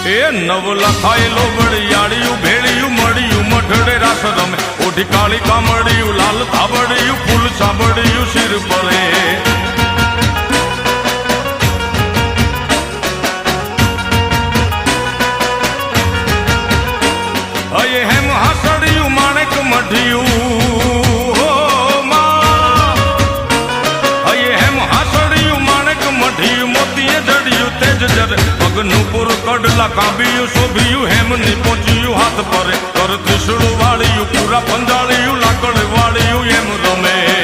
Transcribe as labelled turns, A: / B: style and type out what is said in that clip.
A: એ નવ લખાયેલો વળિયાળિયું ભેળિયું મળ્યું મઢડે રાસ રમે ઓઢી કાળી કામડિયું લાલ ધાબડિયું ફૂલ સાંભળિયું શિર પરે અયે હેમ હાસડિયું માણેક મઢિયું અયે હેમ હાસડિયું માણેક મઢિયું મોતીએ જડિયું તેજ જરે પગનું પુર કડલા કાંબિયું શોભિયું હેમની પહોંચ્યું હાથ પરે કર ત્રિશુળ વાળિયું પૂરા પંજાળિયું લાકડ વાળિયું એમ રમે